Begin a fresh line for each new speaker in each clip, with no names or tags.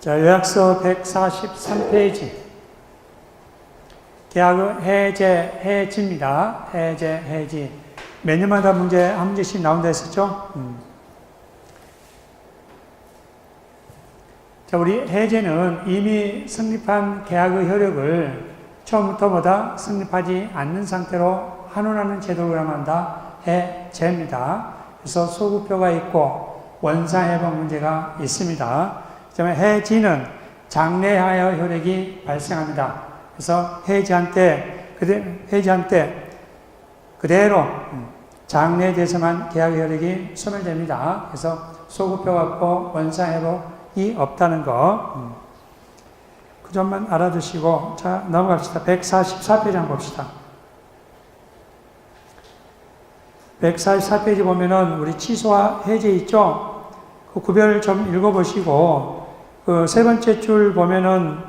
자, 요약서 143페이지. 계약의 해지입니다. 해지. 매년마다 문제 한 문제씩 나온다 했었죠? 자, 우리 해제는 이미 성립한 계약의 효력을 처음부터 성립하지 않는 상태로 환원하는 제도를 말한다. 해제입니다. 그래서 소급표가 있고 원상회복 문제가 있습니다. 그다음에 해지는 장래하여 효력이 발생합니다. 그래서 해지한 때 그대로 장래에 대해서만 계약 효력이 소멸됩니다. 그래서 소급표가 없고 원상회복이 없다는 거. 그 점만 알아두시고, 자, 넘어갑시다. 144페이지 한번 봅시다. 144페이지 보면은 우리 취소와 해제 있죠? 그 구별을 좀 읽어보시고, 그 세 번째 줄 보면은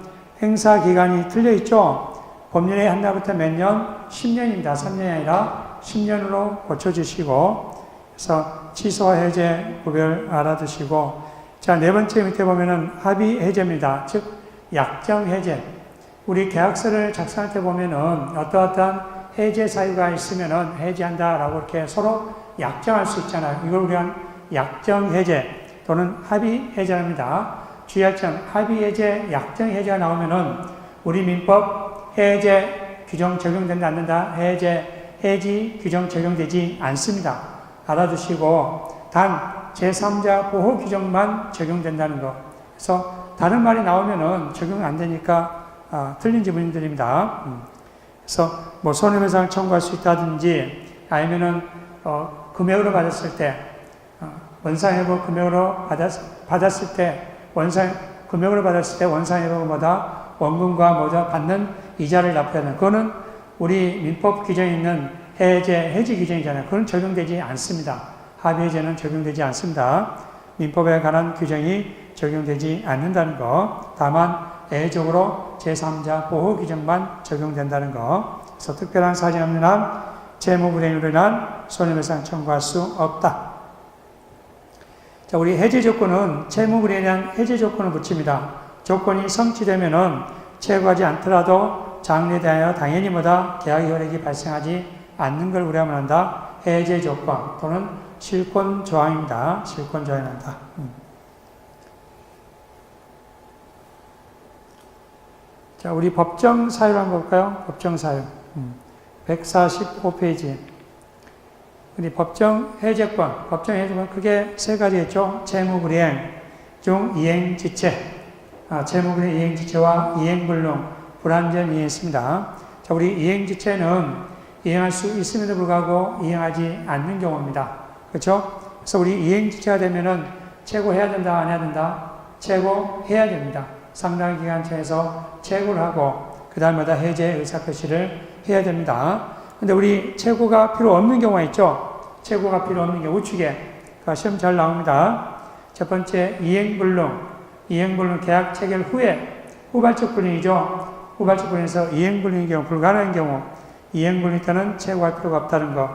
행사 기간이 틀려 있죠? 법률에 한 달부터 몇 년? 10년입니다. 3년이 아니라 10년으로 고쳐주시고, 그래서 취소와 해제 구별 알아두시고, 자, 네 번째 밑에 보면은 합의 해제입니다. 즉, 약정 해제. 우리 계약서를 작성할 때 보면은 어떠한 해제 사유가 있으면은 해제한다라고 이렇게 서로 약정할 수 있잖아요. 이걸 우리가 약정 해제 또는 합의 해제합니다. 주의할 점, 합의 해제, 약정 해제가 나오면은 우리 민법 해제 규정 적용된다, 안 된다? 해지 규정 적용되지 않습니다. 알아두시고, 단 제3자 보호 규정만 적용된다는 거. 그래서 다른 말이 나오면은 적용 안 되니까 틀린 지문들입니다. 그래서 뭐 손해배상을 청구할 수 있다든지 아니면은 금액으로 받았을 때 원상회복 금액으로 받았을 때 금액으로 받았을 때 원상회복보다 원금과 모두 받는 이자를 납부해야 되는, 그거는 우리 민법 규정에 있는 해지 규정이잖아요. 그건 적용되지 않습니다. 합의 해제는 적용되지 않습니다. 민법에 관한 규정이 적용되지 않는다는 거. 다만 예외적으로 제3자 보호 규정만 적용된다는 거. 그래서 특별한 사정이 없는 한 채무불이행으로 인한 손해배상 청구할 수 없다. 자, 우리 해제 조건은 채무불이행에 대한 해제 조건을 붙입니다. 조건이 성취되면은 채무하지 않더라도 장래에 대하여 당연히 계약의 효력이 발생하지 않는 걸 우리가 말한다. 해제 조건 또는 실권 조항입니다. 실권 조항이란다. 자, 우리 법정 사유를 한번 볼까요? 법정 사유. 145페이지. 우리 법정 해제권. 법정 해제권 크게 세 가지겠죠. 채무불이행 중 이행지체. 채무불이행 이행지체와 이행불능, 불완전 이행했습니다. 자, 우리 이행지체는 이행할 수 있음에도 불구하고 이행하지 않는 경우입니다. 그렇죠? 그래서 우리 이행지체가 되면은 최고해야 된다, 안 해야 된다? 최고해야 됩니다. 상당 기간 차에서 최고를 하고 그 다음마다 해제 의사표시를 해야 됩니다. 근데 우리 최고가 필요 없는 경우가 있죠. 최고가 필요 없는 경우 우측에 시험 잘 나옵니다. 첫 번째 이행불능 계약 체결 후에 후발적 불능이죠. 후발적 불능에서 이행불능의 경우, 불가능한 경우 이행불능 때는 최고할 필요가 없다는 것.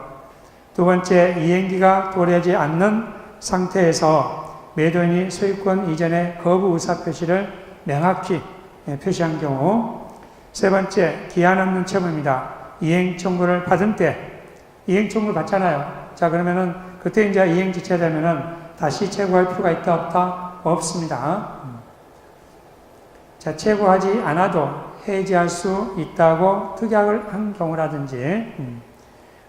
두 번째, 이행기가 도래하지 않는 상태에서 매도인이 소유권 이전의 거부 의사표시를 명확히 표시한 경우. 세 번째, 기한 없는 채무입니다. 이행 청구를 받은 때, 이행 청구를 받잖아요. 자, 그러면은 그때 이제 이행지체 되면은 다시 채고할 필요가 있다, 없다? 없습니다. 자, 채고하지 않아도 해지할 수 있다고 특약을 한 경우라든지,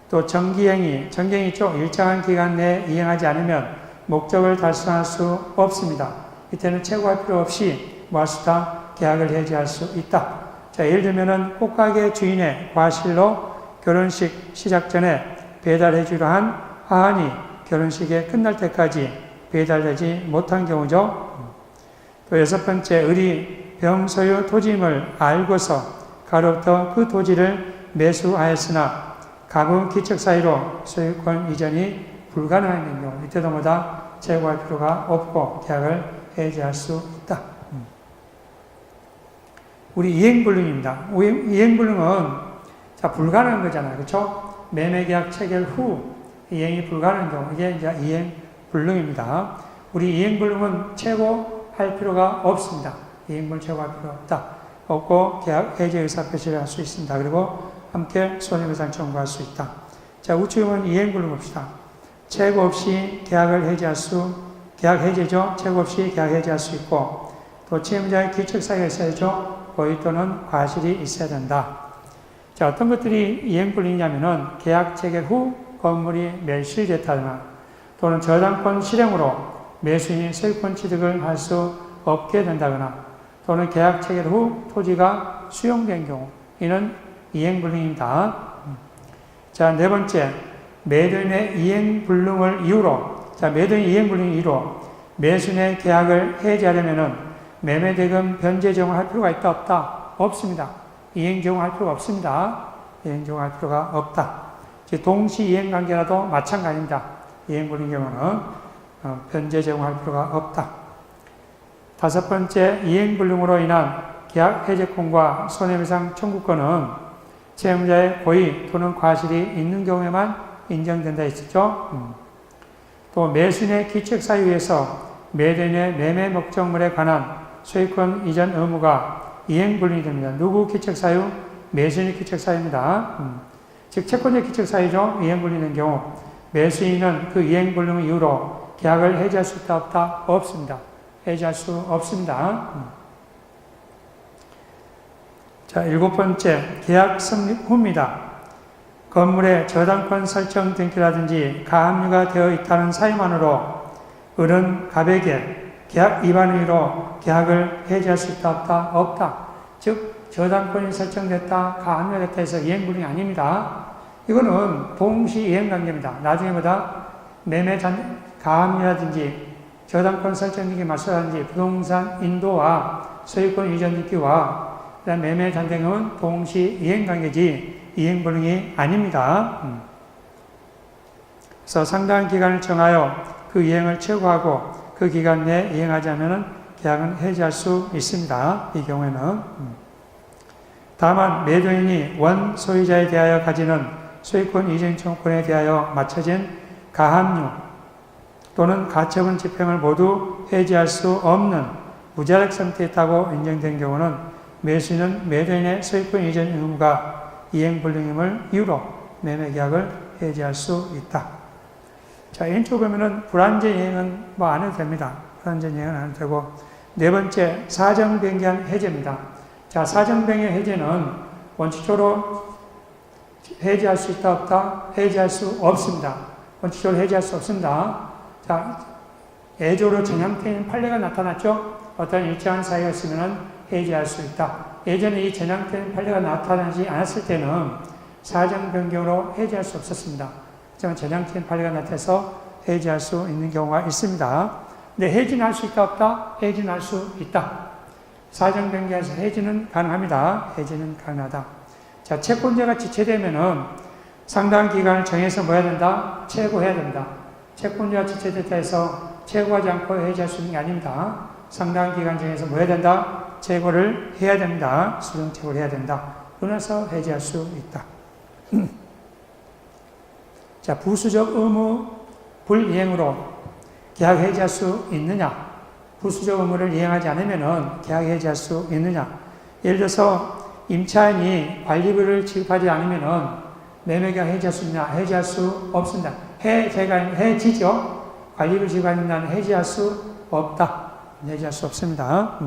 또 정기행위 있죠. 일정한 기간 내에 이행하지 않으면 목적을 달성할 수 없습니다. 이때는 채고할 필요 없이 뭐 할 수 있다? 계약을 해지할 수 있다. 자, 예를 들면은 꽃가게 주인의 과실로 결혼식 시작 전에 배달해주려 한 화환이 결혼식이 끝날 때까지 배달되지 못한 경우죠. 또 여섯 번째, 을이 병 소유 토지임을 알고서 가로부터 그 토지를 매수하였으나 가구 기척 사이로 소유권 이전이 불가능한 경우, 이때도 채고할 필요가 없고 계약을 해지할 수 있다. 우리 이행불능입니다. 이행불능은 불가능한 거잖아요. 그렇죠? 매매계약 체결 후 이행이 불가능한 경우, 이게 이제 이행불능입니다. 우리 이행불능은 최고 체고할 필요가 없습니다. 이행분을 체고할 필요가 없고 계약 해제 의사 표시를 할 수 있습니다. 그리고 함께 손해배상 청구할 수 있다. 자, 우측은 이행분을 봅시다. 체고 없이 계약 해제죠. 체고 없이 계약 해제할 수 있고, 또 채무자의 귀책 사유가 있어야죠. 고의 또는 과실이 있어야 된다. 자, 어떤 것들이 이행불이냐면은 계약 체결 후 건물이 멸실됐다거나, 또는 저당권 실행으로 매수인이 소유권 취득을 할 수 없게 된다거나, 또는 계약 체결 후 토지가 수용된 경우, 이는 이행불능입니다. 자, 네 번째, 매도인의 이행불능을 이유로, 매도인 이행불능 이유로 매수인의 계약을 해지하려면은 매매대금 변제 제공할 필요가 있다, 없다? 없습니다. 이행 제공할 필요가 없습니다. 이행 제공할 필요가 없다. 동시 이행 관계라도 마찬가지입니다. 이행불능 경우는 변제 제공할 필요가 없다. 다섯 번째, 이행불능으로 인한 계약 해제권과 손해배상 청구권은 채무자의 고의 또는 과실이 있는 경우에만 인정된다 했죠. 또 매수인의 귀책 사유에서 매도인의 매매 목적물에 관한 소유권 이전 의무가 이행불능이 됩니다. 누구 귀책 사유? 매수인의 귀책 사유입니다. 즉 채권자 귀책 사유죠. 이행불능이 된 경우 매수인은 그 이행불능 이후로 계약을 해지할 수 있다, 없다? 없습니다. 해지할 수 없습니다. 자, 일곱 번째, 계약 성립 후입니다. 건물의 저당권 설정 등기라든지 가압류가 되어 있다는 사유만으로 을은 갑에게 계약 위반 의로 계약을 해지할 수 있다, 없다? 없다. 즉, 저당권이 설정됐다, 가압류됐다 해서 이행불능이 아닙니다. 이거는 동시 이행관계입니다. 나중에보다 가압류라든지 저당권 설정 등기 맞서라든지 부동산 인도와 소유권 이전 등기와 그다음 매매 잔등은 동시 이행관계지 이행불능이 아닙니다. 그래서 상당한 기간을 정하여 그 이행을 최고하고 그 기간 내에 이행하지 않으면 계약은 해지할 수 있습니다. 이 경우에는. 다만 매도인이 원 소유자에 대하여 가지는 소유권 이전 청구권에 대하여 맞춰진 가압류 또는 가처분 집행을 모두 해지할 수 없는 무자력 상태에 있다고 인정된 경우는 매수인은 매도인의 소유권 이전 의무가 이행불능임을 이유로 매매계약을 해지할 수 있다. 자, 왼쪽 보면은 불완전 이행은 안 해도 됩니다. 불완전 이행은 안 해도 되고, 네 번째, 사정변경 해제입니다. 자, 사정변경 해제는 원칙적으로 해지할 수 있다, 없다? 해지할 수 없습니다. 원칙적으로 해지할 수 없습니다. 자, 예조로 전형태인 판례가 나타났죠? 어떤 일정한 사유가 있으면 해지할 수 있다. 예전에 이 전형태인 판례가 나타나지 않았을 때는 사정 변경으로 해지할 수 없었습니다. 하지만 전형태인 판례가 나타나서 해지할 수 있는 경우가 있습니다. 근데 해지는 할 수 있다, 없다? 해지는 할 수 있다. 사정 변경에서 해지는 가능합니다. 해지는 가능하다. 자, 채권자가 지체되면은 상당한 기간을 정해서 뭐 해야 된다? 체고해야 된다. 채권자가 지체됐다 해서 체고하지 않고 해지할 수 있는 게 아닙니다. 상당한 기간 정해서 뭐 해야 된다? 체고를 해야 됩니다. 수정체고를 해야 된다. 그러면서 해지할 수 있다. 자, 부수적 의무 불이행으로 계약 해지할 수 있느냐? 부수적 의무를 이행하지 않으면 계약 해지할 수 있느냐? 예를 들어서 임차인이 관리비를 지급하지 않으면 매매계약 해지할 수 있느냐? 해지할 수 없습니다. 해지죠? 관리비를 지급하는 해지할 수 없다. 해지할 수 없습니다.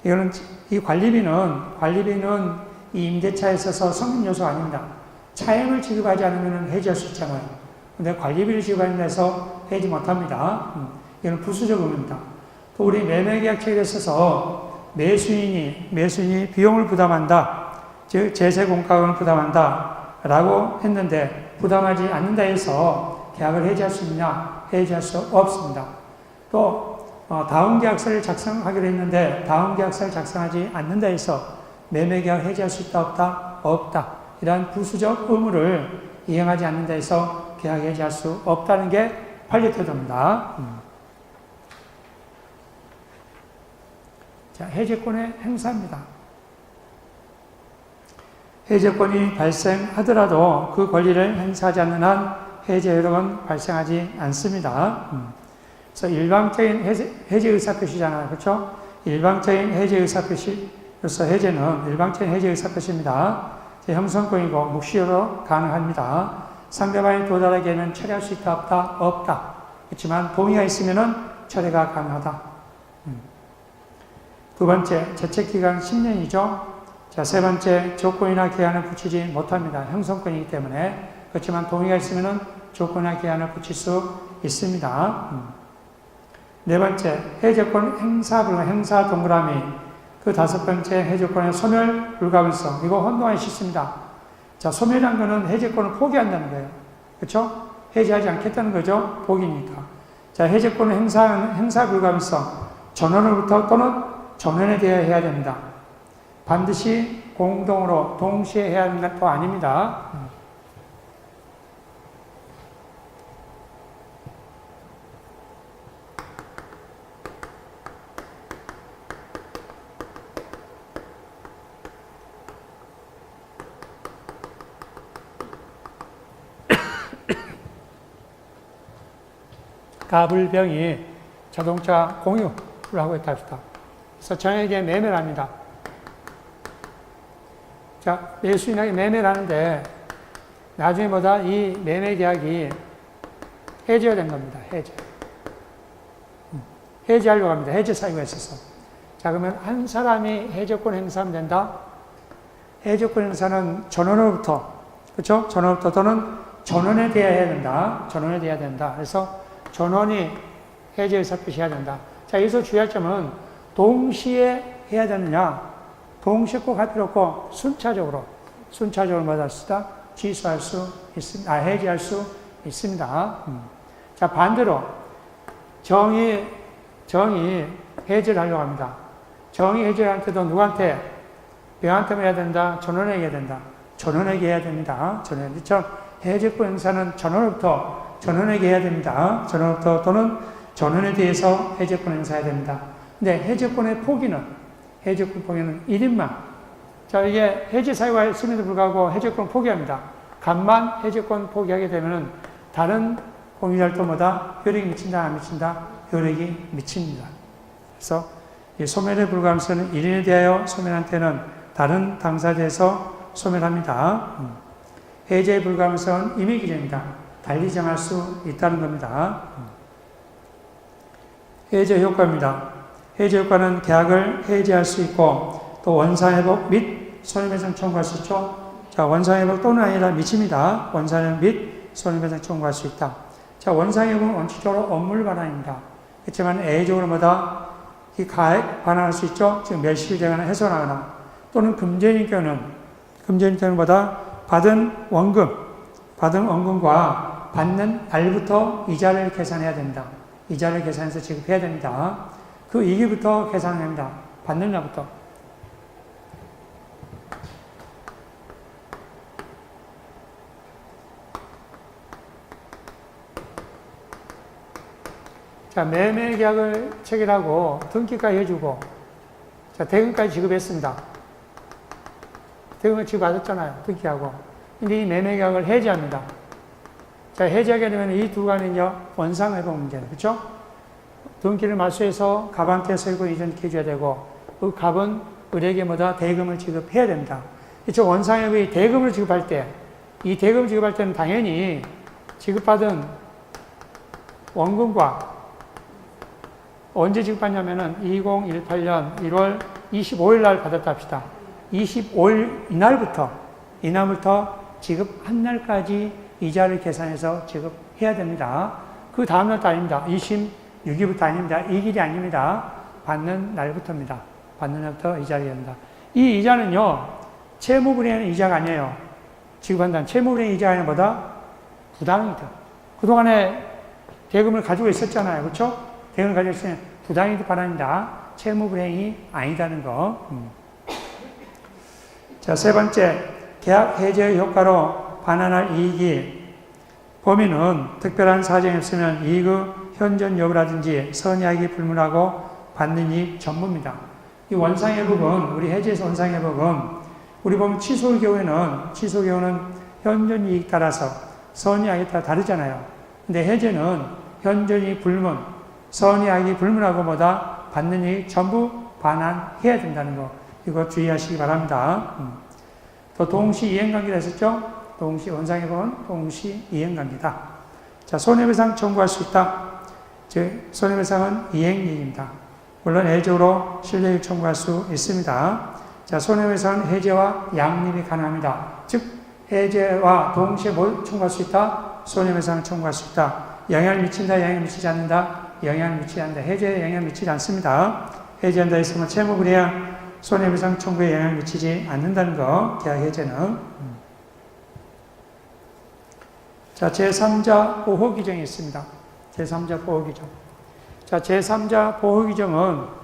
이거는, 이 관리비는 이 임대차에 있어서 성립 요소가 아닙니다. 차임을 지급하지 않으면 해지할 수 있잖아요. 근데 관리비를 지급하는 데서 해지 못합니다. 이건 부수적 의무입니다. 또 우리 매매계약 체결에 있어서 매수인이 비용을 부담한다. 즉, 제세 공과금을 부담한다. 라고 했는데, 부담하지 않는다 해서 계약을 해지할 수 있느냐? 해지할 수 없습니다. 또, 다음 계약서를 작성하기로 했는데, 다음 계약서를 작성하지 않는다 해서 매매계약 해지할 수 있다, 없다? 없다. 이러한 부수적 의무를 이행하지 않는다 해서 계약 해지할 수 없다는 게 판례태도입니다. 자, 해제권의 행사입니다. 해제권이 발생하더라도 그 권리를 행사하지 않는 한 해제 효력은 발생하지 않습니다. 그래서 일방적인 해제 의사표시잖아요. 그렇죠? 일방적인 해제 의사표시로서 해제는 일방적인 해제 의사표시입니다. 형성권이고 묵시로 가능합니다. 상대방이 도달하기에는 처리할 수 있다, 없다? 없다. 그렇지만 동의가 있으면 처리가 가능하다. 두 번째, 제책기간 10년이죠. 자, 세 번째, 조건이나 기한을 붙이지 못합니다. 형성권이기 때문에. 그렇지만 동의가 있으면 조건이나 기한을 붙일 수 있습니다. 네 번째, 해제권 행사 불가, 행사 동그라미. 그 다섯 번째, 해제권의 소멸 불가분성. 이거 혼동하기 쉽습니다. 자, 소멸이라는 거는 해제권을 포기한다는 거예요. 그렇죠? 해제하지 않겠다는 거죠. 포기니까. 자, 해제권의 행사 불가분성. 전원으로부터 또는 전원에 대해 해야 됩니다. 반드시 공동으로 동시에 해야 한다는 거 아닙니다. 가불병이 자동차 공유를 하고 있다 합시다. 그래서 저에게 매매를 합니다. 자, 매수인에게 매매를 하는데 나중에 보다 이 매매 계약이 해제가 된 겁니다. 해제하려고 합니다. 해제 사유가 있어서. 자, 그러면 한 사람이 해제권 행사하면 된다? 해제권 행사는 전원으로부터, 그렇죠? 전원으로부터 또는 전원에 대해 해야 된다. 전원에 대해 해야 된다. 그래서 전원이 해제 의사 표시해야 된다. 자, 여기서 주의할 점은 동시에 해야 되느냐? 동시에 꼭 할 필요 없고 순차적으로 받아 쓰다 취소할 수 있습니다. 해제할 수 있습니다. 자, 반대로 정의 해제를 하려고 합니다. 정의 해제를 할 때도 누구한테? 배우한테만 해야 된다. 전원에게 해야 된다. 전원에게 해야 됩니다. 전원에게. 해제권 행사는 전원으로부터 전원에게 해야 됩니다. 전원부터 또는 전원에 대해서 해제권 행사해야 됩니다. 근데 해제권 포기는 1인만. 자, 이게 해제 사유가 있음에도 불구하고 해제권 포기합니다. 간만 해제권 포기하게 되면은 다른 공유활동보다 효력이 미친다, 안 미친다? 효력이 미칩니다. 그래서 이 소멸에 불과하면서는 1인에 대하여 소멸한 때는 다른 당사자에서 소멸합니다. 해제에 불과하면서는 임의 기준입니다. 달리 정할 수 있다는 겁니다. 해제 효과입니다. 해제 효과는 계약을 해제할 수 있고 또 원상회복 및 손해배상 청구할 수 있죠. 자, 원상회복 또는 아니라 미칩니다. 원상회복 및 손해배상 청구할 수 있다. 자, 원상회복은 원칙적으로 업무 반환입니다. 그렇지만 A적으로 뭐다? 이 가액 반환할 수 있죠. 지금 멸실되거나 훼손하거나 또는 금전인 경우는 뭐다? 받은 원금과 받는 날부터 이자를 계산해야 됩니다. 이자를 계산해서 지급해야 됩니다. 그 이기부터 계산합니다. 받는 날부터. 자, 매매 계약을 체결하고 등기까지 해주고, 자, 대금까지 지급했습니다. 대금을 지급받았잖아요. 등기하고. 근데 이 매매 계약을 해지합니다. 자, 해지하게 되면 이 두 가지는 이제 원상회복 문제예요. 그렇죠? 등기를 말소해서 갑한테 세고 이전케 해줘야 되고, 그 갑은 을에게 뭐다? 대금을 지급해야 됩니다. 그렇죠? 원상회복이 대금을 지급할 때, 이 대금을 지급할 때는 당연히 지급받은 원금과 언제 지급받냐면은 2018년 1월 25일 날 받았다 합시다. 25일 이날부터 지급한 날까지 이자를 계산해서 지급해야 됩니다. 그 다음 날도 아닙니다. 26일부터 아닙니다. 이 길이 아닙니다. 받는 날부터입니다. 받는 날부터 이자를 합니다. 이 이자는요, 채무불이행 이자가 아니에요. 지급한다는 채무불이행 이자가 아니라 뭐다? 부당이득. 그동안에 대금을 가지고 있었잖아요. 그렇죠? 대금을 가지고 있으면 부당이득 반환이다. 채무불이행이 아니다는 거. 자, 세 번째, 계약 해제 효과로 반환할 이익이 범위는 특별한 사정이 없으면 이익의 현존 여부라든지 선이익이 불문하고 받는 이익 전부입니다. 이 원상회복은, 우리 해제에서 원상회복은, 우리 보면 취소의 경우에는 현존 이익 따라서 선이익에 따라 다르잖아요. 근데 해제는 현존이 불문, 선이 악이 불문하고 뭐다? 받는 이익 전부 반환해야 된다는 거. 이거 주의하시기 바랍니다. 또 동시 이행관계를 했었죠? 동시 원상에 보면 동시 이행관계다. 자, 손해배상 청구할 수 있다. 즉, 손해배상은 이행이익입니다. 물론 해적으로 실효이익 청구할 수 있습니다. 자, 손해배상은 해제와 양립이 가능합니다. 즉, 해제와 동시에 뭘 청구할 수 있다? 손해배상을 청구할 수 있다. 영향을 미친다, 영향을 미치지 않는다? 영향을 미치지 않는다. 해제에 영향을 미치지 않습니다. 해제한다 했으면 채무를 해야 손해배상 청구에 영향을 미치지 않는다는 거, 계약 해제는. 자, 제3자 보호 규정이 있습니다. 제3자 보호 규정. 자, 제3자 보호 규정은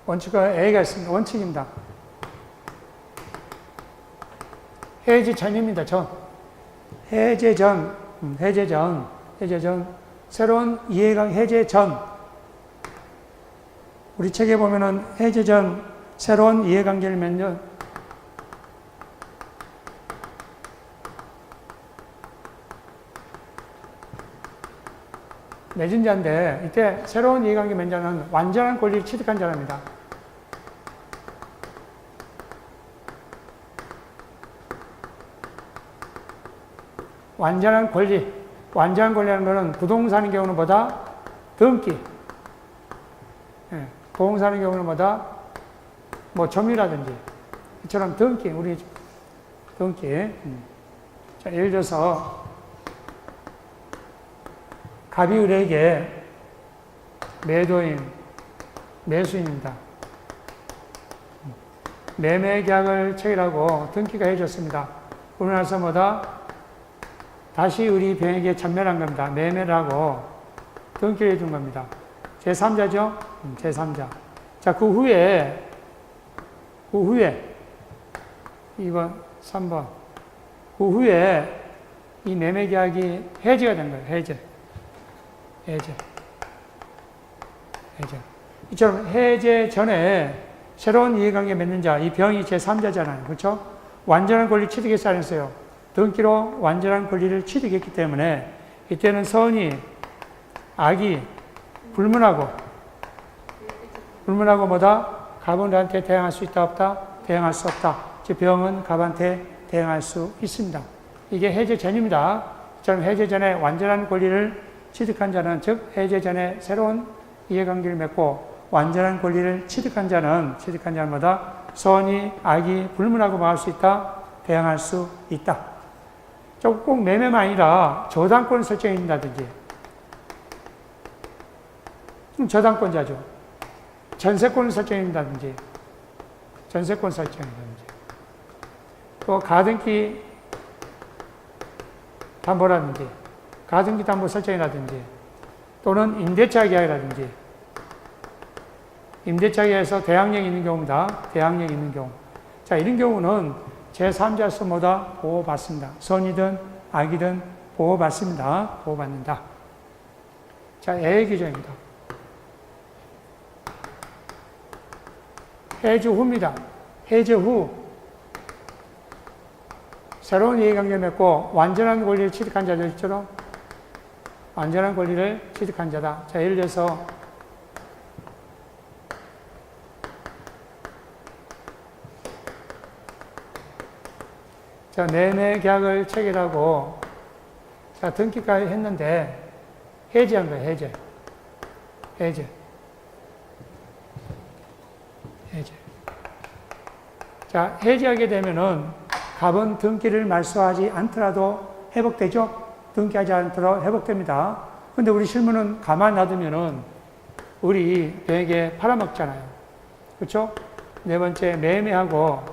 원칙과 A가 있습니다. 원칙입니다. 해제 전입니다. 전. 해제 전, 새로운 이해관 해제 전. 우리 책에 보면은 해제 전 새로운 이해관계를 맺는 맺은 자인데, 이때 새로운 이해관계 맺은 자는 완전한 권리를 취득한 자랍니다. 완전한 권리라는 것은 부동산의 경우는 뭐다? 등기. 예, 부동산의 경우는 뭐다? 뭐 점유라든지. 이처럼 등기, 우리 등기. 자, 예를 들어서 갑이 을에게 매도인, 매수인입니다. 매매 계약을 체결하고 등기가 해줬습니다. 그러고 나서 뭐다? 다시 우리 병에게 전멸한 겁니다. 매매를 하고 등기를 해준 겁니다. 제3자죠? 제3자. 자, 그 후에 2번, 3번. 그 후에 이 매매 계약이 해지가 된 거예요. 해제. 이처럼 해제 전에 새로운 이해관계 맺는 자, 이 병이 제3자잖아요. 그렇죠? 완전한 권리 취득했어야 했어요. 등기로 완전한 권리를 취득했기 때문에 이때는 선이, 악이 불문하고 뭐다? 갑은한테 대항할 수 있다 없다? 대항할 수 없다. 즉 병은 갑한테 대항할 수 있습니다. 이게 해제 전입니다. 이처럼 해제 전에 완전한 권리를 취득한 자는, 즉 해제 전에 새로운 이해관계를 맺고 완전한 권리를 취득한 자는 뭐다? 선이, 악이 불문하고 뭐 할 수 있다? 대항할 수 있다. 꼭 매매만 아니라 저당권을 설정해 준다든지, 저당권자죠. 전세권을 설정해 준다든지, 또 가등기 담보라든지, 가등기 담보 설정이라든지, 또는 임대차 계약이라든지, 임대차 계약에서 대항력이 있는 경우입니다. 대항력이 있는 경우. 자, 이런 경우는 제3자로서 뭐다? 보호받습니다. 선이든 악이든 보호받습니다. 보호받는다. 자, A의 규정입니다. 해제 후입니다. 해제 후 새로운 이해관계를 맺고 완전한 권리를 취득한 자들처럼 완전한 권리를 취득한 자다. 자, 예를 들어서 자, 매매 계약을 체결하고 자, 등기까지 했는데 해지한 거예요. 해제. 자, 해지하게 되면은 갑은 등기를 말소하지 않더라도 회복되죠? 등기하지 않더라도 회복됩니다. 근데 우리 실무는 가만 놔두면은 우리 병에게 팔아먹잖아요. 그렇죠? 네 번째, 매매하고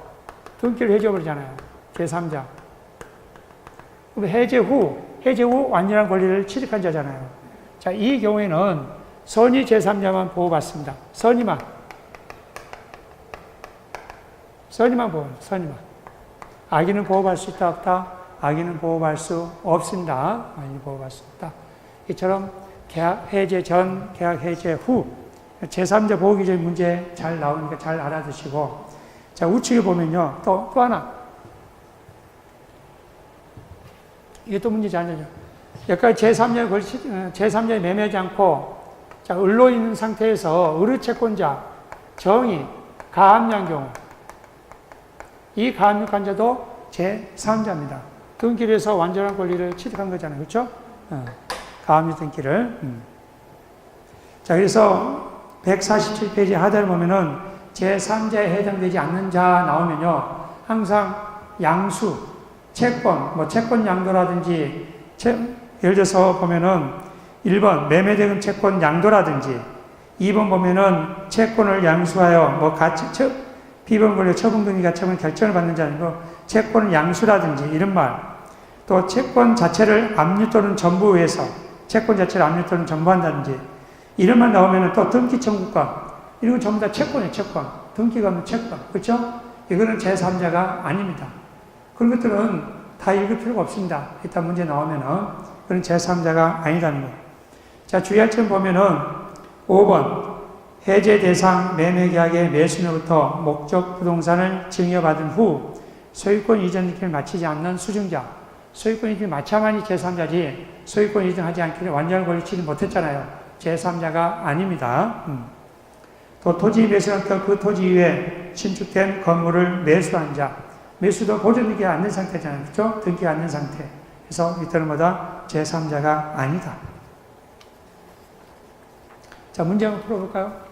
등기를 해줘버리잖아요. 제3자. 그럼 해제 후 완전한 권리를 취득한 자잖아요. 자, 이 경우에는 선이 제3자만 보호받습니다. 선이만 보호, 선이만. 악인은 보호받을 수 있다, 없다? 악인은 보호할 수 없습니다. 악인은 보호할 수 없다. 이처럼 계약 해제 전, 계약 해제 후 제3자 보호기적인 문제 잘 나오니까 잘 알아두시고, 자, 우측에 보면요. 또 하나. 이게 또 문제 잘 되죠. 여기까지 제3자에 매매하지 않고, 자, 을로 있는 상태에서 을의 채권자, 정의, 가압류한 경우. 이 가압류 관자도 제3자입니다. 등기에서 완전한 권리를 취득한 거잖아요. 그렇죠? 가압류 등기를. 자, 그래서 147페이지 하단을 보면은 제3자에 해당되지 않는 자 나오면요. 항상 양수, 채권, 채권 양도라든지, 예를 들어서 보면은 1번 매매대금 채권 양도라든지, 2번 보면은 채권을 양수하여 비번 권리 처분 등기 가처분 결정을 받는 자이고, 채권을 양수라든지 이런 말, 또 채권 자체를 압류 또는 전부해서 채권 자체를 압류 또는 전부한다든지 이런 말 나오면은 또 등기 청구권, 이런 건 전부 다 채권이에요. 채권, 등기가 없는 채권, 그렇죠? 이거는 제3자가 아닙니다. 그런 것들은 다 읽을 필요가 없습니다. 일단 문제 나오면은 그런 제3자가 아니다는 거예요. 자, 주의할 점 보면은 5번 해제 대상 매매계약의 매수인으로부터 목적 부동산을 증여받은 후 소유권 이전 등기를 마치지 않는 수증자, 소유권 이전을 마쳐야만이 제3자지 소유권 이전하지 않기를 완전한 권리 취득 못했잖아요. 제3자가 아닙니다. 또 토지 매수로부터 그 토지 위에 신축된 건물을 매수한 자, 매수도 보존 등기가 안 된 상태잖아요. 그렇죠? 등기가 안 된 상태. 그래서 이때는 뭐다? 제3자가 아니다. 자, 문제 한번 풀어볼까요?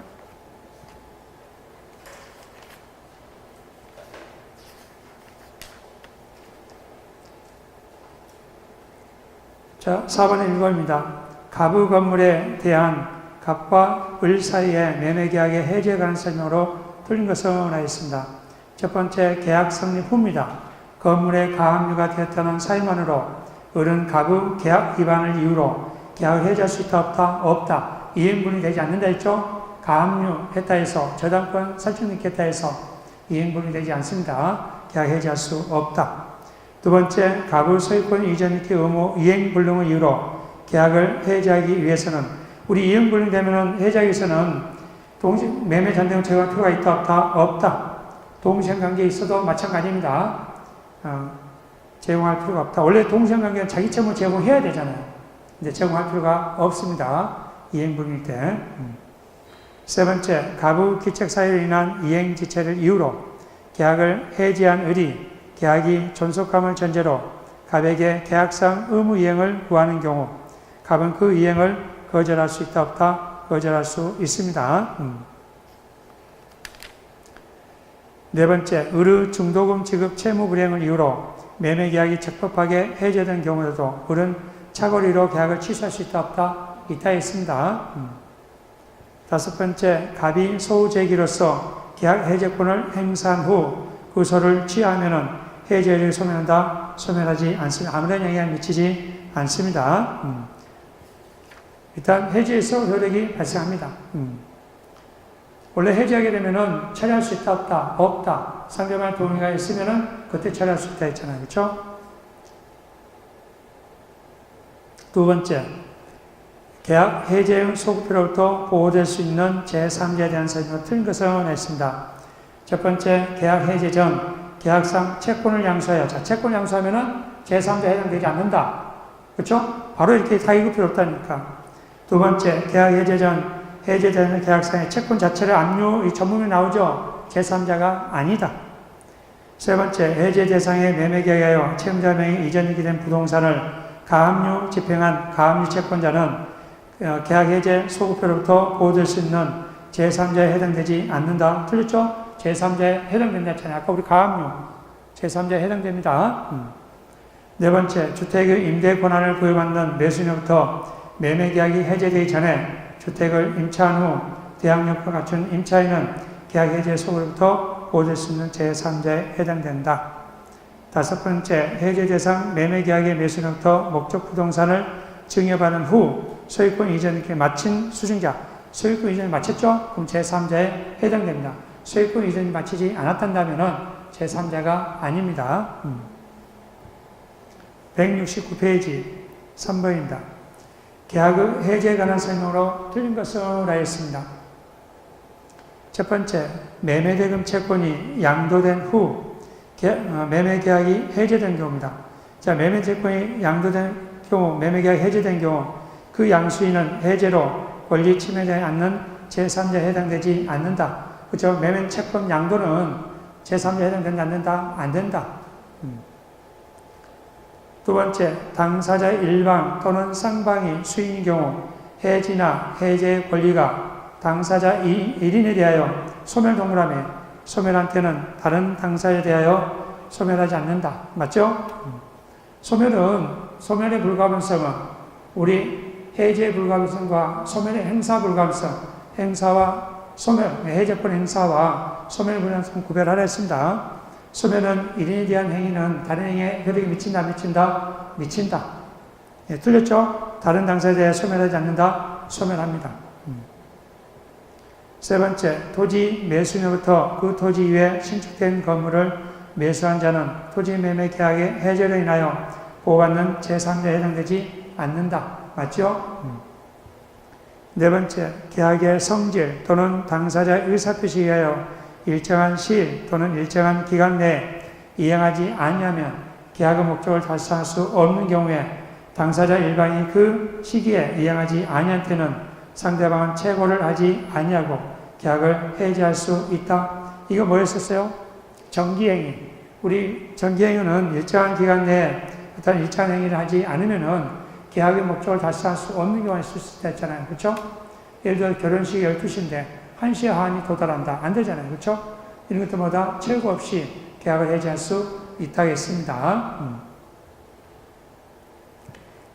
자, 4번의 1번입니다. 갑의 건물에 대한 갑과 을 사이의 매매계약의 해제 관한 설명으로 틀린 것을 하였습니다. 첫 번째, 계약 성립 후입니다. 건물에 가압류가 되었다는 사유만으로 을은 갑의 계약 위반을 이유로 계약을 해제할 수 있다 없다? 없다. 이행분이 되지 않는다 했죠? 가압류 했다 해서 저당권 설정됐다 해서 이행분이 되지 않습니다. 계약 해제할 수 없다. 두 번째, 갑의 소유권 이전이기 의무 이행불능을 이유로 계약을 해제하기 위해서는, 우리 이행불능되면 해제하기 위해서는 매매 잔등을 제공할 필요가 있다 없다? 없다. 동시행관계에 있어도 마찬가지입니다. 제공할 필요가 없다. 원래 동시행관계는 자기 채무 제공해야 되잖아요. 근데 제공할 필요가 없습니다. 이행불능일 때. 세 번째, 갑의 기책사유로 인한 이행지체를 이유로 계약을 해지한 을이 계약이 존속함을 전제로 갑에게 계약상 의무 이행을 구하는 경우 갑은 그 이행을 거절할 수 있다 없다? 거절할 수 있습니다. 네 번째, 을의 중도금 지급 채무 불이행을 이유로 매매계약이 적법하게 해제된 경우에도 을은 차거리로 계약을 취소할 수 있다 없다? 있다 했습니다. 다섯 번째, 갑이 소유재기로서 계약 해제권을 행사한 후 그 소를 취하면은 해제를 소멸한다? 소멸하지 않습니다. 아무런 영향을 미치지 않습니다. 일단 해제에서 효력이 발생합니다. 원래 해제하게 되면은 처리할 수 있다 없다? 없다. 상대방의 동의가 있으면은 그때 처리할 수 있다 했잖아요. 그렇죠? 두 번째, 계약 해제의 소급표로부터 보호될 수 있는 제3자에 대한 설명을 틀린 것을 냈습니다. 첫 번째, 계약 해제 전 계약상 채권을 양수하여, 자, 채권 양수하면은 제3자에 해당되지 않는다. 그렇죠? 바로 이렇게 다 읽을 필요 없다니까. 두 번째, 계약 해제 전 해제되는 계약상의 채권 자체를 압류, 이 전문에 나오죠? 제3자가 아니다. 세 번째, 해제 대상의 매매계약하여 채무자 명의 이전이 된 부동산을 가압류 집행한 가압류 채권자는 계약 해제 소급표로부터 보호될 수 있는 제3자에 해당되지 않는다. 틀렸죠? 제3자에 해당된다 했잖아요. 아까 우리 가압류 제3자에 해당됩니다. 네 번째, 주택의 임대 권한을 부여받는 매수인으로부터 매매계약이 해제되기 전에 주택을 임차한 후 대항력을 갖춘 임차인은 계약 해제 소급으로부터 보호될 수 있는 제3자에 해당된다. 다섯 번째, 해제 대상 매매계약의 매수인으로부터 목적 부동산을 증여받은 후 소유권 이전을 마친 수증자, 소유권 이전을 마쳤죠? 그럼 제3자에 해당됩니다. 소유권 이전이 마치지 않았다면 제3자가 아닙니다. 169페이지 3번입니다. 계약의 해지에 관한 설명으로 틀린 것을 하였습니다. 첫 번째, 매매대금 채권이 양도된 후 매매계약이 해제된 경우입니다. 자, 매매채권이 양도된 경우, 매매계약이 해제된 경우 그 양수인은 해제로 권리 침해되지 않는 제3자에 해당되지 않는다. 그렇죠? 매매채권 양도는 제3자에 해당되지 않는다? 안 된다. 두 번째, 당사자 일방 또는 쌍방이 수인인 경우 해지나 해제의 권리가 당사자 1인에 대하여 소멸동물하며 소멸한테는 다른 당사자에 대하여 소멸하지 않는다. 맞죠? 소멸의 불가분성은 우리 해제의 불가분성과 소멸의 행사 불가분성, 행사와 소멸, 해제권 행사와 소멸 불가분성 구별하라 했습니다. 소멸은 1인에 대한 행위는 다른 행위에 효력이 미친다, 미친다? 미친다. 예, 틀렸죠? 다른 당사자에 대해 소멸하지 않는다? 소멸합니다. 세 번째, 토지 매수인으로부터 그 토지 위에 신축된 건물을 매수한 자는 토지 매매 계약의 해제로 인하여 보호받는 제3자에 해당되지 않는다. 맞죠? 네 번째, 계약의 성질 또는 당사자의 의사표시에 의하여 일정한 시일 또는 일정한 기간 내에 이행하지 아니하면 계약의 목적을 달성할 수 없는 경우에 당사자 일방이 그 시기에 이행하지 아니한 때는 상대방은 채고를 하지 아니하고 계약을 해지할 수 있다. 이거 뭐였었어요? 정기행위. 우리 정기행위는 일정한 기간 내에 어떤 일정한 행위를 하지 않으면은 계약의 목적을 달성할 수 없는 경우가 있을 수 있잖아요. 그렇죠? 예를 들어 결혼식이 12시인데 1시에 하한이 도달한다. 안 되잖아요. 그렇죠? 이런 것들마다 최고 없이 계약을 해지할 수 있다겠습니다.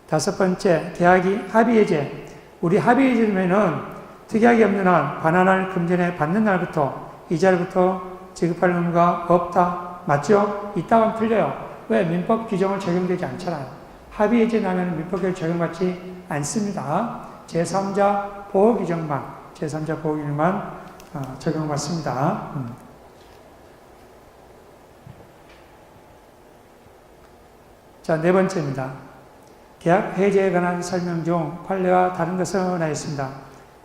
다섯 번째, 계약이 합의해제. 우리 합의해제면은 특이하게 없는 한 반환을 금전에 받는 날부터 이자로부터 지급할 의무가 없다. 맞죠? 있다고 하면 틀려요. 왜? 민법 규정을 적용되지 않잖아요. 합의해제 나면 민법에 적용받지 않습니다. 제3자 보호규정만 적용받습니다. 자, 네 번째입니다. 계약 해제에 관한 설명 중 판례와 다른 것은 하였습니다.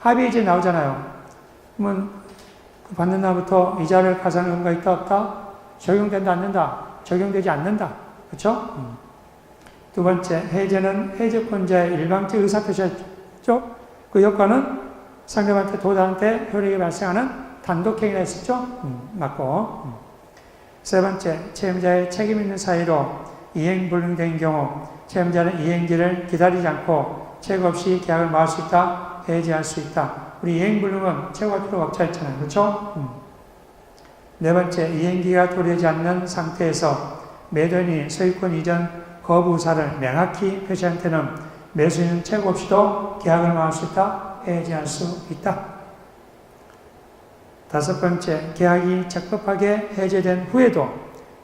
합의해제 나오잖아요. 그러면 그 받는 날부터 이자를 가산할 의무가 있다 없다? 적용된다 않는다? 적용되지 않는다. 그렇죠? 두 번째, 해제는 해제권자의 일방적 의사표시였죠. 그 효과는 상대방한테 도달한테 효력이 발생하는 단독행위라 했었죠. 맞고. 세 번째, 채무자의 책임 있는 사유로 이행불능된 경우 채무자는 이행기를 기다리지 않고 채무 없이 계약을 막을 수 있다, 해지할 수 있다. 우리 이행불능은 채무가 필요가 없자 했잖아요. 그렇죠? 네 번째, 이행기가 도래하지 않는 상태에서 매도인이 소유권 이전 거부 의사를 명확히 표시한 때는 매수인은 채무 없이도 계약을 막을 수 있다, 해지할 수 있다. 다섯 번째, 계약이 적법하게 해제된 후에도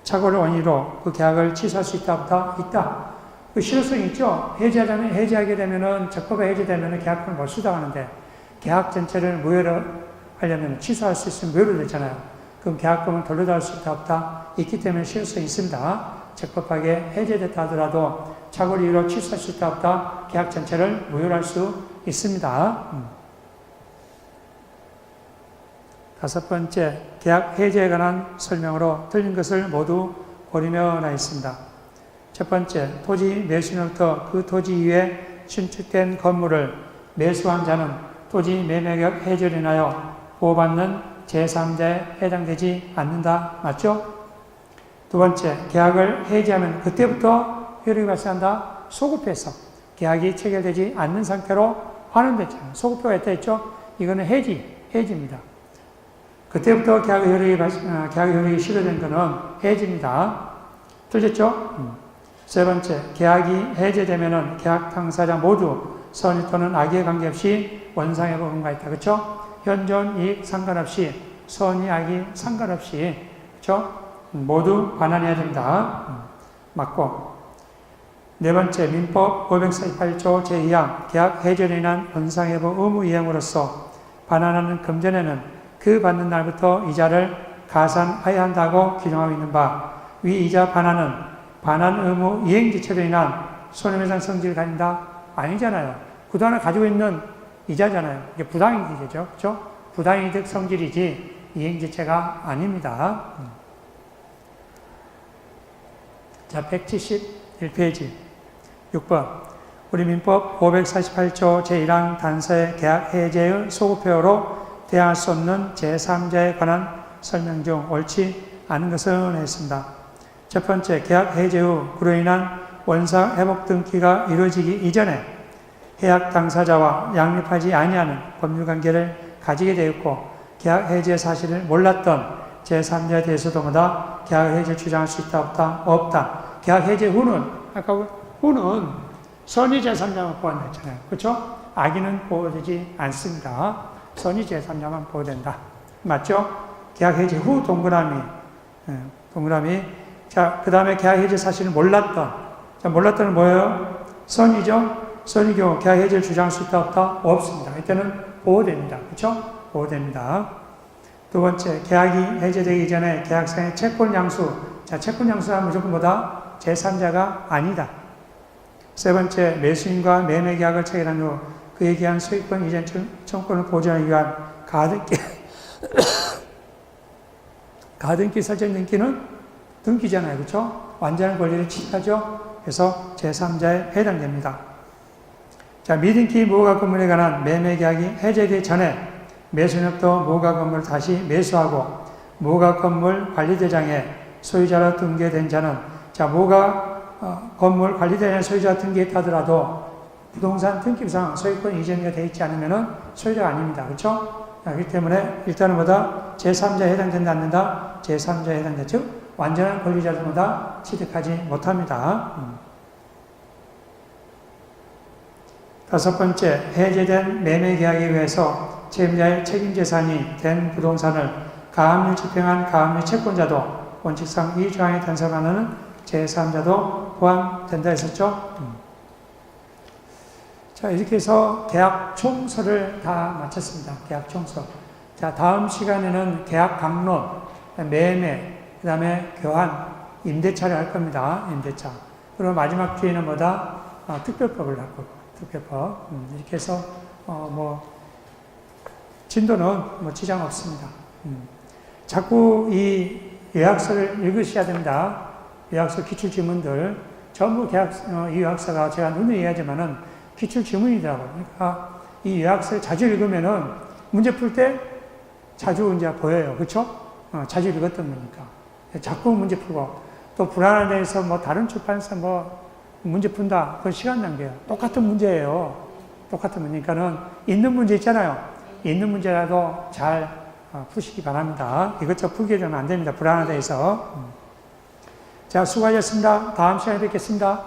착오를 원인으로 그 계약을 취소할 수 있다, 없다? 있다. 그 실효성이 있죠? 해지하게 되면은, 적법하게 해제되면은 계약권을 못 수당하는데, 계약 전체를 무효로 하려면 취소할 수 있으면 무효로 되잖아요. 그럼 계약금은 돌려달을 수 있다, 없다? 있기 때문에 실효성이 있습니다. 적법하게 해제됐다 하더라도 착오를 이유로 취소할 수 있다, 없다? 계약 전체를 무효로 할 수 있습니다. 다섯 번째, 계약 해제에 관한 설명으로 틀린 것을 모두 고르며 나있습니다. 첫 번째, 토지 매수인으로부터 그 토지 위에 신축된 건물을 매수한 자는 토지 매매계약 해제로 인하여 보호받는 제3자에 해당되지 않는다. 맞죠? 두 번째, 계약을 해지하면 그때부터 효력이 발생한다. 소급해서 계약이 체결되지 않는 상태로 환원됐잖아요. 소급표가 있다 했죠? 이거는 해지입니다. 그때부터 계약의 효력이 실효된 것은 해지입니다. 틀렸죠? 세 번째, 계약이 해제되면은 계약 당사자 모두 선의 또는 악의에 관계없이 원상회복 의무가 있다. 그렇죠? 현존 이익 상관없이 선의 악의 상관없이 그렇죠? 모두 반환해야 됩니다. 맞고. 네 번째, 민법 548조 제2항 계약 해제로 인한 원상회복 의무 이행으로서 반환하는 금전에는 그 받는 날부터 이자를 가산하여야 한다고 규정하고 있는 바, 위 이자 반환은 반환 의무 이행지체로 인한 손해배상 성질을 가진다? 아니잖아요. 그동안에 가지고 있는 이자잖아요. 이게 부당이득이죠. 그렇죠? 부당이득 성질이지 이행지체가 아닙니다. 자, 171페이지 6번. 우리 민법 548조 제1항 단서의 계약 해제의 소급표로 대항할 수 없는 제3자에 관한 설명 중 옳지 않은 것은 했습니다. 첫 번째, 계약 해제 후 그로 인한 원상 회복 등기가 이루어지기 이전에 계약 당사자와 양립하지 아니하는 법률관계를 가지게 되었고 계약 해제 사실을 몰랐던 제3자에 대해서도 뭐다? 계약 해제를 주장할 수 있다 없다? 없다. 계약 해제 후는 아까 후는 선의 제3자만 보호한다 했잖아요. 그렇죠? 악인은 보호되지 않습니다. 선의 제3자만 보호된다. 맞죠? 계약 해제 후 동그라미. 자, 그 다음에 계약 해제 사실을 몰랐던. 자, 몰랐던은 뭐예요? 선의죠? 선의 경우 계약 해제를 주장할 수 있다 없다? 없습니다. 이때는 보호됩니다. 그렇죠? 보호됩니다. 두 번째, 계약이 해제되기 전에 계약상의 채권 양수. 자, 채권 양수는 무조건 뭐다? 제3자가 아니다. 세 번째, 매수인과 매매 계약을 체결한 후 그에 대한 소유권 이전 청구권을 보존하기 위한 가등기. 가등기 설정 등기는 등기잖아요. 그렇죠? 완전한 권리를 취하죠. 그래서 제3자에 해당됩니다. 자, 미등기 무허가 건물에 관한 매매 계약이 해제되기 전에 매수인으로부터 무허가 건물을 다시 매수하고 무허가 건물 관리대장에 소유자로 등기된 자는 자, 무허가 건물 관리대장에 소유자 등기했다 하더라도 부동산 등기부상 소유권 이전이 되어 있지 않으면 소유자가 아닙니다. 그렇죠? 그렇기 때문에 일단은 뭐다? 제3자에 해당된다, 않는다? 제3자에 해당된다. 즉, 완전한 권리자들보다 취득하지 못합니다. 다섯 번째, 해제된 매매 계약에 의해서 채무자의 책임재산이 된 부동산을 가압류 집행한 가압류 채권자도 원칙상 이 조항에 단서하는 제3자도 포함된다 했었죠. 자, 이렇게 해서 계약 총서를 다 마쳤습니다. 계약 총서. 자, 다음 시간에는 계약 강론, 매매, 그 다음에 교환, 임대차를 할 겁니다. 임대차. 그리고 마지막 주에는 뭐다? 특별법을 할 거고. 특별법. 이렇게 해서, 진도는 지장 없습니다. 자꾸 이 요약서를 읽으셔야 됩니다. 요약서 기출지문들. 전부 이 요약서가 제가 눈에 이해하지만은 기출지문이더라고요. 그러니까 이 요약서를 자주 읽으면은 문제 풀 때 자주 이제 보여요. 그쵸? 자주 읽었던 거니까. 자꾸 문제 풀고, 또 불안한 데에서 다른 출판사 문제 푼다. 그건 시간 낭비예요. 똑같은 문제예요. 똑같은 문제니까는 있는 문제 있잖아요. 있는 문제라도 잘 푸시기 바랍니다. 이것저것 풀게 되면 안 됩니다. 불안한 데에서. 자, 수고하셨습니다. 다음 시간에 뵙겠습니다.